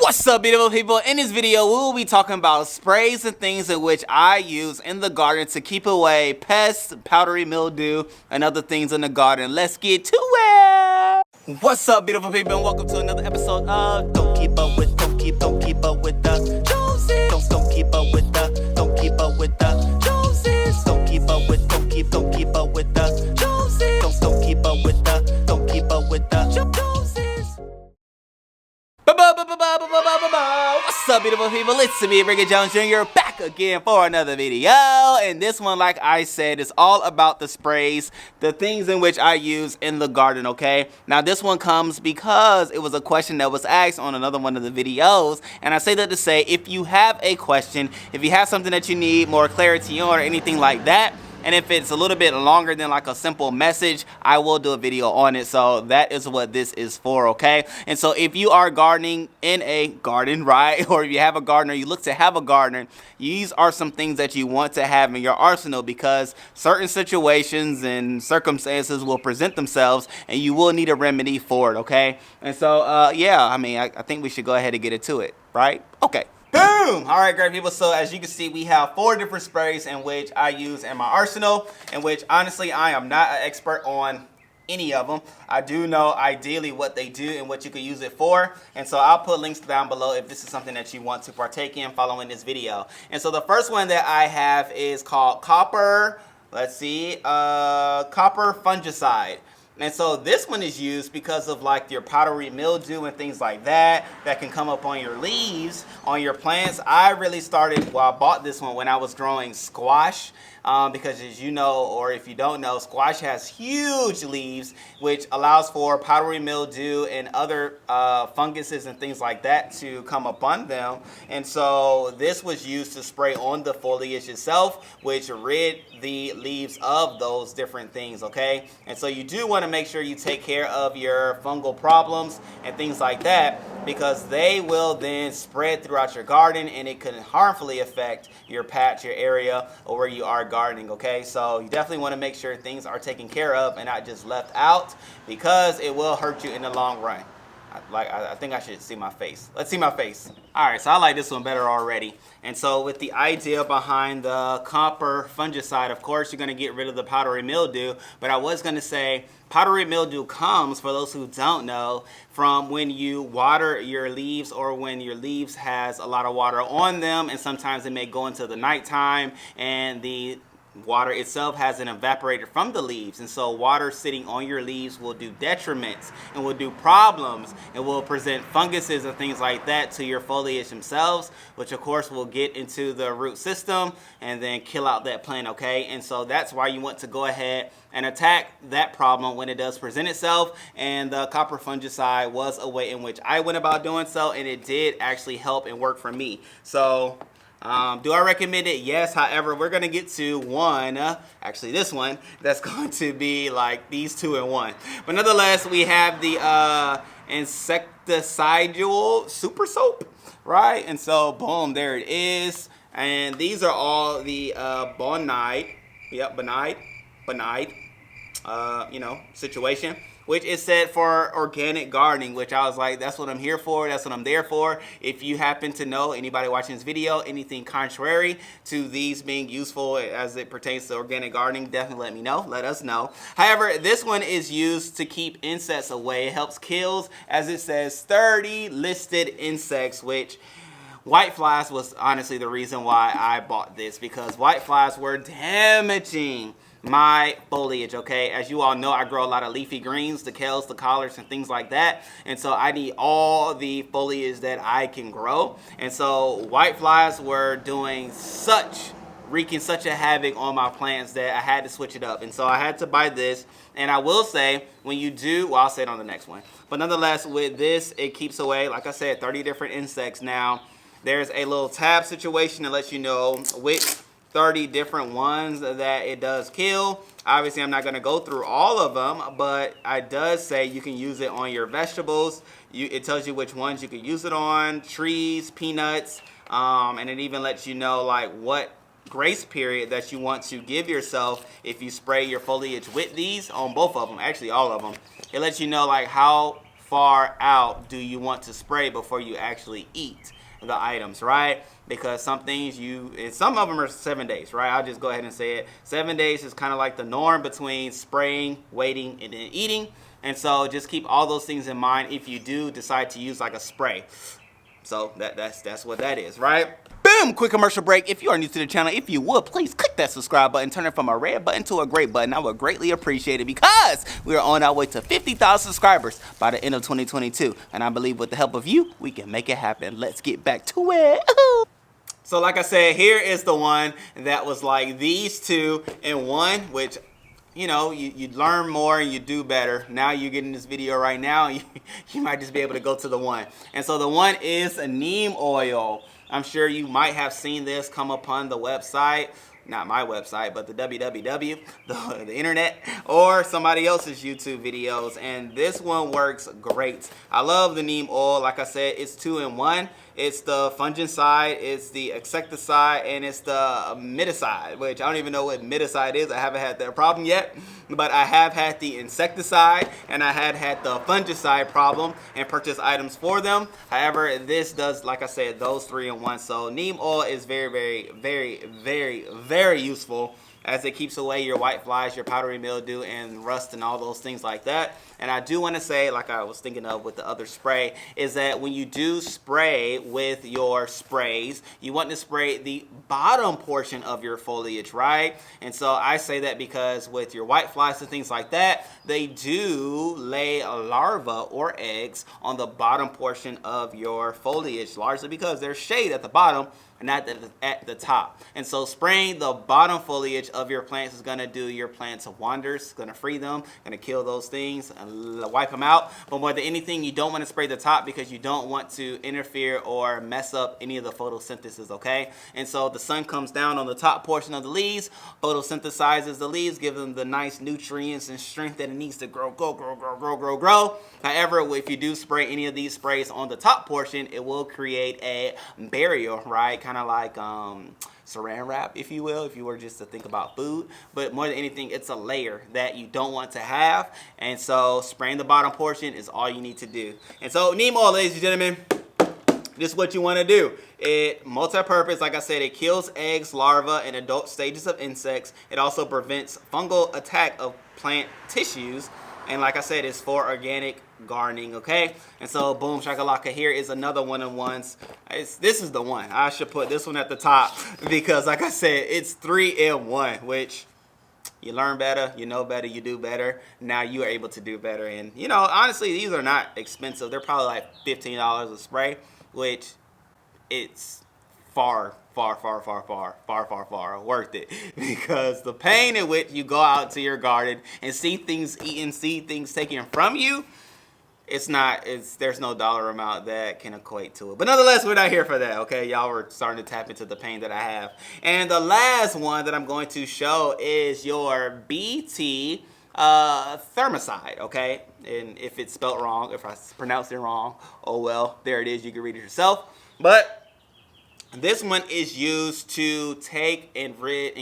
What's up, beautiful people? In this video, we will be talking about sprays and things in which I use in the garden to keep away pests, powdery mildew, and other things in the garden. Let's get to it! What's up, beautiful people, and welcome to another episode of Don't Keep Up With the Joneses. Don't keep up with the Joneses. Don't keep up with the Joneses. Don't keep up with the Joneses. Don't keep up with the Joneses. What's up, beautiful people? It's me, Ricky Jones Jr. back again for another video. And this one, like I said, is all about the sprays, the things in which I use in the garden, okay? Now, this one comes because it was a question that was asked on another one of the videos. And I say that to say, if you have a question, if you have something that you need more clarity on or anything like that, and if it's a little bit longer than like a simple message, I will do a video on it. So that is what this is for, okay? And so if you are gardening in a garden, right? Or if you have a garden or you look to have a gardener, these are some things that you want to have in your arsenal because certain situations and circumstances will present themselves and you will need a remedy for it, okay? And so, yeah, I mean, I think we should go ahead and get into it, right? Okay. Boom! Alright, great people, so as you can see, we have 4 different sprays in which I use in my arsenal, in which honestly I am not an expert on any of them. I do know ideally what they do and what you can use it for, and so I'll put links down below if this is something that you want to partake in following this video. And so the first one that I have is called Copper, Copper Fungicide. And so this one is used because of like your powdery mildew and things like that can come up on your leaves, on your plants. I really started, well, I bought this one when I was growing squash because as you know, or if you don't know, squash has huge leaves, which allows for powdery mildew and other funguses and things like that to come upon them. And so this was used to spray on the foliage itself, which rid the leaves of those different things, okay? And so you do want to make sure you take care of your fungal problems and things like that because they will then spread throughout your garden and it can harmfully affect your patch, your area, or where you are gardening, okay? So you definitely want to make sure things are taken care of and not just left out because it will hurt you in the long run. I think I should see my face. Let's see my face. All right, so I like this one better already. And so with the idea behind the Copper Fungicide, of course, you're going to get rid of the powdery mildew. But I was going to say powdery mildew comes, for those who don't know, from when you water your leaves or when your leaves has a lot of water on them. And sometimes it may go into the nighttime and the water itself hasn't evaporated from the leaves, and so water sitting on your leaves will do detriments and will do problems and will present funguses and things like that to your foliage themselves, which of course will get into the root system and then kill out that plant, okay? And so that's why you want to go ahead and attack that problem when it does present itself, and the Copper Fungicide was a way in which I went about doing so, and it did actually help and work for me. So do I recommend it? Yes. However, we're going to get to one, actually this one, that's going to be like these 2 in 1. But nonetheless, we have the Insecticidal Super Soap, right? And so, boom, there it is. And these are all the Bonide, yep, Bonide, situation, which is said for organic gardening, which I was like, that's what I'm here for, that's what I'm there for. If you happen to know, anybody watching this video, anything contrary to these being useful as it pertains to organic gardening, definitely let me know, let us know. However, this one is used to keep insects away. It helps kills, as it says, 30 listed insects, which whiteflies was honestly the reason why I bought this, because whiteflies were damaging my foliage, okay? As you all know, I grow a lot of leafy greens, the kales, the collards, and things like that. And so I need all the foliage that I can grow. And so whiteflies were wreaking such a havoc on my plants that I had to switch it up. And so I had to buy this. And I will say, when you do, well, I'll say it on the next one. But nonetheless, with this, it keeps away, like I said, 30 different insects. Now, there's a little tab situation that lets you know which 30 different ones that it does kill. Obviously, I'm not going to go through all of them, but it does say you can use it on your vegetables. It tells you which ones you can use it on, trees, peanuts, and it even lets you know like what grace period that you want to give yourself if you spray your foliage with these on both of them, actually all of them. It lets you know like how far out do you want to spray before you actually eat the items, right? Because some things and some of them are 7 days, right? I'll just go ahead and say it. 7 days is kind of like the norm between spraying, waiting, and then eating. And so just keep all those things in mind if you do decide to use like a spray. So that's what that is, right? Boom! Quick commercial break. If you are new to the channel, if you would, please click that subscribe button. Turn it from a red button to a gray button. I would greatly appreciate it because we are on our way to 50,000 subscribers by the end of 2022. And I believe with the help of you, we can make it happen. Let's get back to it. So like I said, here is the one that was like these two in one, which, you know, you learn more and you do better. Now you're getting this video right now, you might just be able to go to the one. And so the one is a neem oil. I'm sure you might have seen this come upon the website. Not my website, but the www, the internet, or somebody else's YouTube videos. And this one works great. I love the neem oil. Like I said, it's 2 in 1. It's the fungicide, it's the insecticide, and it's the miticide, which I don't even know what miticide is. I haven't had that problem yet, but I have had the insecticide and I had the fungicide problem and purchased items for them. However, this does, like I said, those 3 in 1. So neem oil is very useful, as it keeps away your white flies, your powdery mildew, and rust and all those things like that. And I do want to say, like I was thinking of with the other spray, is that when you do spray with your sprays, you want to spray the bottom portion of your foliage, right? And so I say that because with your white flies and things like that, they do lay a larva or eggs on the bottom portion of your foliage, largely because there's shade at the bottom and not at the top. And so spraying the bottom foliage of your plants is gonna do your plants wonders. It's gonna free them, gonna kill those things and wipe them out. But more than anything, you don't wanna spray the top because you don't want to interfere or mess up any of the photosynthesis, okay? And so the sun comes down on the top portion of the leaves, photosynthesizes the leaves, give them the nice nutrients and strength that it needs to grow. However, if you do spray any of these sprays on the top portion, it will create a barrier, right? Kind of like saran wrap, if you will, if you were just to think about food. But more than anything, it's a layer that you don't want to have. And so spraying the bottom portion is all you need to do. And so neem oil, ladies and gentlemen, this is what you want to do. It multi-purpose, like I said, it kills eggs, larvae, and adult stages of insects. It also prevents fungal attack of plant tissues. And like I said, it's for organic gardening, okay? And so boom shakalaka, here is another one in ones. This is the one. I should put this one at the top because like I said, it's 3 in 1, which you learn better, you know better, you do better. Now you are able to do better. And you know, honestly, these are not expensive. They're probably like $15 a spray, which it's far worth it, because the pain in which you go out to your garden and see things eaten, see things taken from you, there's no dollar amount that can equate to it. But nonetheless, we're not here for that, okay? Y'all were starting to tap into the pain that I have. And the last one that I'm going to show is your BT Thermicide, okay? And if it's spelled wrong, if I pronounced it wrong, oh well, there it is, you can read it yourself. But this one is used to take and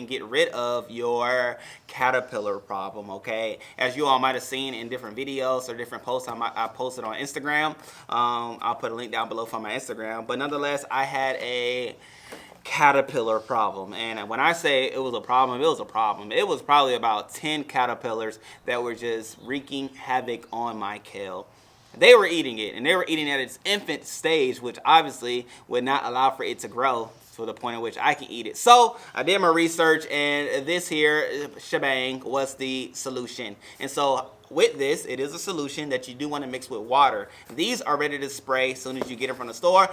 get rid of your caterpillar problem, okay? As you all might have seen in different videos or different posts I posted on Instagram. I'll put a link down below for my Instagram. But nonetheless, I had a caterpillar problem. And when I say it was a problem, it was a problem. It was probably about 10 caterpillars that were just wreaking havoc on my kale. They were eating it, and they were eating at its infant stage, which obviously would not allow for it to grow to the point at which I can eat it. So I did my research, and this here shebang was the solution. And so with this, it is a solution that you do want to mix with water. These are ready to spray as soon as you get them from the store.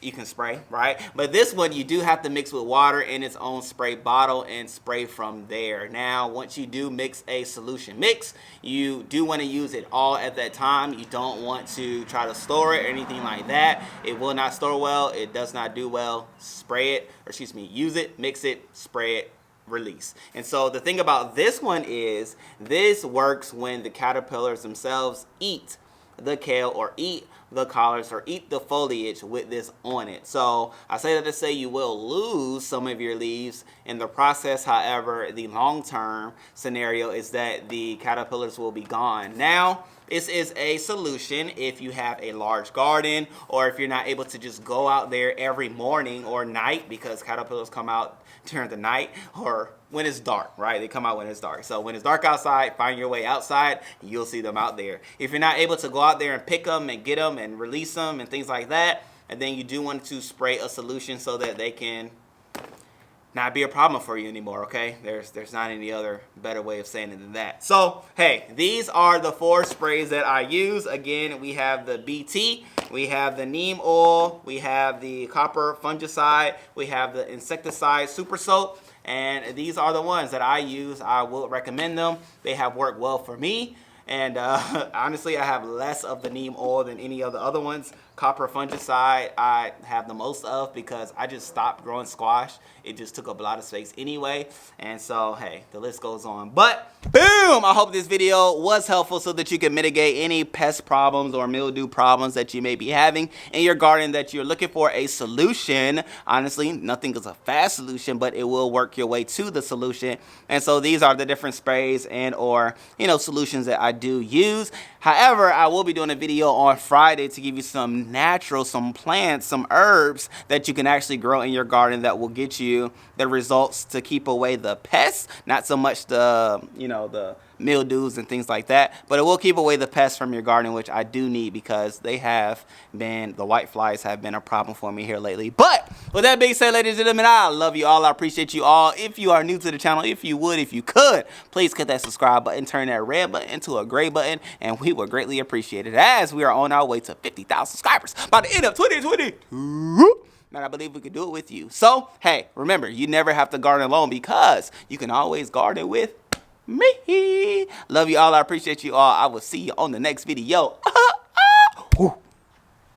You can spray, right? But this one, you do have to mix with water in its own spray bottle and spray from there. Now, once you do mix a solution mix, you do want to use it all at that time. You don't want to try to store it or anything like that. It will not store well. It does not do well. Spray it, or excuse me, use it, mix it, spray it, release. And so the thing about this one is this works when the caterpillars themselves eat the kale or eat the collars or eat the foliage with this on it. So I say that to say you will lose some of your leaves in the process. However, the long-term scenario is that the caterpillars will be gone. Now, this is a solution if you have a large garden, or if you're not able to just go out there every morning or night, because caterpillars come out during the night or when it's dark, right? They come out when it's dark. So when it's dark outside, find your way outside, you'll see them out there. If you're not able to go out there and pick them and get them and release them and things like that, and then you do want to spray a solution so that they can not be a problem for you anymore, okay? There's not any other better way of saying it than that. So, hey, these are the 4 sprays that I use. Again, we have the BT, we have the Neem Oil, we have the Copper Fungicide, we have the Insecticide Super Soap, and these are the ones that I use. I will recommend them. They have worked well for me. And honestly, I have less of the neem oil than any of the other ones. Copper fungicide I have the most of because I just stopped growing squash. It just took up a lot of space anyway. And so, hey, the list goes on. But, boom! I hope this video was helpful so that you can mitigate any pest problems or mildew problems that you may be having in your garden, that you're looking for a solution. Honestly, nothing is a fast solution, but it will work your way to the solution. And so these are the different sprays and or, solutions that I do use. However, I will be doing a video on Friday to give you some natural, some plants, some herbs that you can actually grow in your garden that will get you the results to keep away the pests, not so much the, the mildews and things like that, but it will keep away the pests from your garden, which I do need because the white flies have been a problem for me here lately. But with that being said, ladies and gentlemen, I love you all. I appreciate you all. If you are new to the channel, if you could, please hit that subscribe button, turn that red button into a gray button, and we would greatly appreciate it as we are on our way to 50,000 subscribers by the end of 2022. And I believe we could do it with you. So, hey, remember, you never have to garden alone because you can always garden with me. Love you all. I appreciate you all. I will see you on the next video.